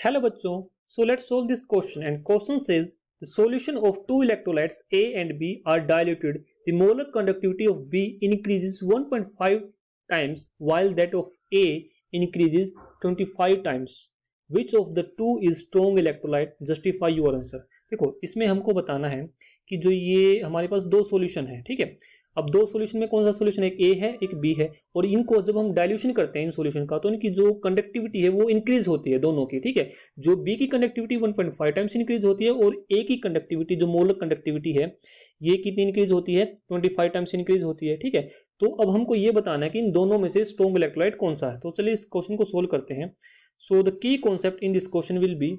Hello बच्चों, so let's solve this question and question says the solution of two electrolytes A and B are diluted. The molar conductivity of B increases 1.5 times while that of A increases 25 times. Which of the two is strong electrolyte? Justify your answer. देखो इसमें हमको बताना है कि जो ये हमारे पास दो सॉल्यूशन है, ठीक है। अब दो सॉल्यूशन में कौन सा सॉल्यूशन, एक ए है एक बी है, और इनको जब हम डाइल्यूशन करते हैं इन सॉल्यूशन का तो इनकी जो कंडक्टिविटी है वो इंक्रीज होती है दोनों की, ठीक है। जो बी की कंडक्टिविटी 1.5 टाइम्स इंक्रीज होती है और ए की कंडक्टिविटी जो मोलर कंडक्टिविटी है ये कितनी इंक्रीज होती है, 25 टाइम्स इंक्रीज होती है, ठीक है। तो अब हमको ये बताना है कि इन दोनों में से स्ट्रॉन्ग इलेक्ट्रोलाइट कौन सा है। तो चलिए इस क्वेश्चन को सोल्व करते हैं। So the key concept in this question will be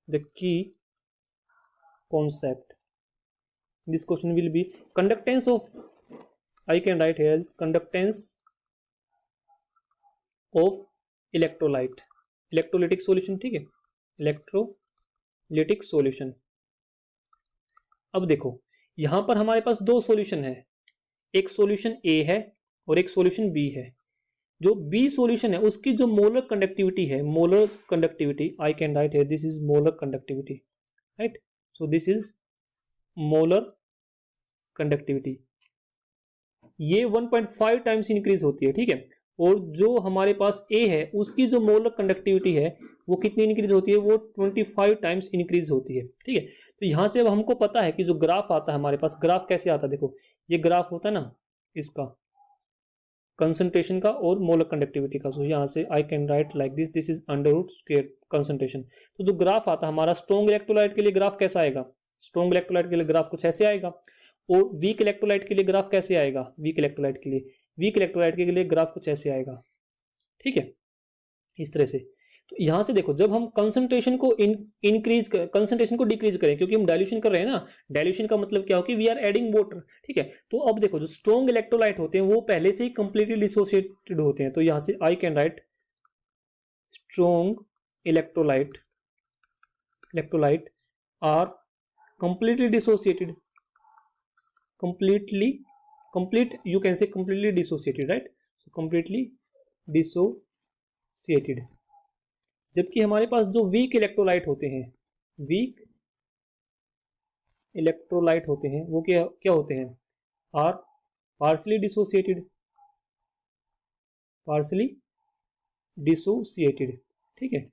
the key concept this question will be conductance of, I can write here as conductance of electrolyte, electrolytic solution, ठीक है, electrolytic solution। अब देखो यहां पर हमारे पास दो सॉल्यूशन है, एक सॉल्यूशन A है और एक सॉल्यूशन B है। जो B सॉल्यूशन है उसकी जो मोलर कंडक्टिविटी है, molar conductivity I can write here this is molar conductivity, right? So this is molar conductivity, ये 1.5 टाइम्स इंक्रीज होती है, ठीक है। और जो हमारे पास ए है उसकी जो मोलर कंडक्टिविटी है वो कितनी इंक्रीज होती है, वो 25 टाइम्स इंक्रीज होती है, ठीक है। तो यहां से अब हमको पता है कि जो ग्राफ आता है हमारे पास, ग्राफ कैसे आता है, देखो ये ग्राफ होता है ना इसका कंसंट्रेशन का और मोलर कंडक्टिविटी का। सो यहाँ से I can write like this, this is under root square concentration. तो जो ग्राफ आता है हमारा स्ट्रॉन्ग इलेक्ट्रोलाइट के लिए ग्राफ कैसा आएगा, स्ट्रॉन्ग इलेक्ट्रोलाइट के लिए ग्राफ कुछ ऐसे आएगा, और वीक इलेक्ट्रोलाइट के लिए ग्राफ कैसे आएगा, वीक इलेक्ट्रोलाइट के लिए ग्राफ कुछ ऐसे आएगा, ठीक है, इस तरह से। तो यहां से देखो जब हम कंसंट्रेशन को कंसंट्रेशन को डिक्रीज करें, क्योंकि हम डाइल्यूशन कर रहे हैं ना, डाइल्यूशन का मतलब क्या हो कि वी आर एडिंग वाटर, ठीक है। तो अब देखो जो स्ट्रॉन्ग इलेक्ट्रोलाइट होते हैं वो पहले से ही कंप्लीटली डिसोसिएटेड होते हैं। तो यहां से I can write strong electrolyte are completely dissociated, complete you can say completely dissociated, right? So completely dissociated। जबकि हमारे पास जो वीक इलेक्ट्रोलाइट होते हैं, वीक इलेक्ट्रोलाइट होते हैं वो क्या होते हैं, आर पार्शली डिसोसिएटेड, ठीक है।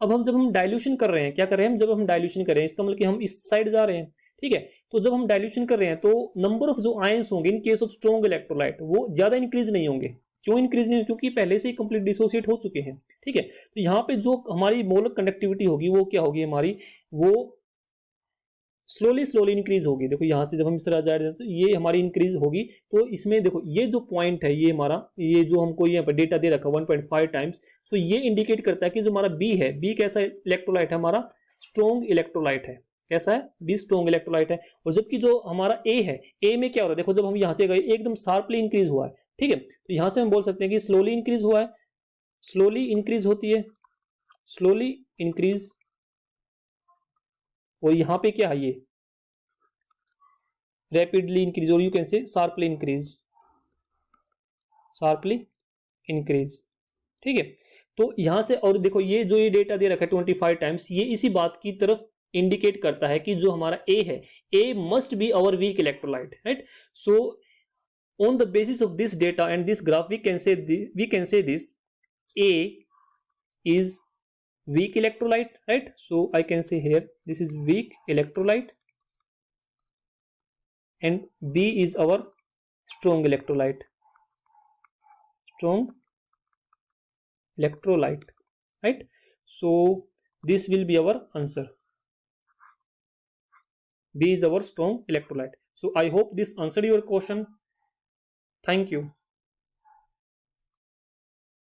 अब जब हम डाइल्यूशन कर रहे हैं, क्या कर रहे हैं, जब हम डाइल्यूशन कर रहे हैं इसका मतलब कि हम इस साइड जा रहे हैं, ठीक है। तो जब हम डाइल्यूशन कर रहे हैं तो नंबर ऑफ जो आयंस होंगे in case of strong electrolyte वो ज्यादा इंक्रीज नहीं होंगे। क्यों इंक्रीज नहीं होंगे, क्योंकि पहले से ही कंप्लीट डिसोसिएट हो चुके हैं, ठीक है। तो यहाँ पे जो हमारी मोलर कंडक्टिविटी होगी वो क्या होगी हमारी, वो स्लोली इंक्रीज होगी। देखो यहाँ से जब हम इस तरह जा रहे हैं तो ये हमारी इंक्रीज होगी। तो इसमें देखो ये जो पॉइंट है, ये हमारा ये जो हमको यहाँ पर डेटा दे रखा 1.5 टाइम्स, सो ये इंडिकेट करता है कि जो हमारा बी है, बी कैसा इलेक्ट्रोलाइट है, हमारा स्ट्रॉन्ग इलेक्ट्रोलाइट है। कैसा है, बी स्ट्रॉन्ग इलेक्ट्रोलाइट है। और जबकि जो हमारा ए है, ए में क्या हो रहा है, देखो जब हम यहाँ से गए एकदम शार्पली इंक्रीज हुआ है, ठीक है। तो यहाँ से हम बोल सकते हैं कि स्लोली इंक्रीज हुआ है, स्लोली इंक्रीज होती है, स्लोली इंक्रीज, और यहाँ पे क्या है, ये रैपिडली इंक्रीज, और you can say sharply increase, ठीक है। तो यहां से और देखो ये जो ये डेटा दे रखा है 25 टाइम्स, ये इसी बात की तरफ इंडिकेट करता है कि जो हमारा ए है, A must be our weak electrolyte, right. So on the basis of this data and this graph we can say this A is weak electrolyte, right? So I can say here this is weak electrolyte and B is our strong electrolyte, right? So this will be our answer, B is our strong electrolyte. So I hope this answered your question. Thank you.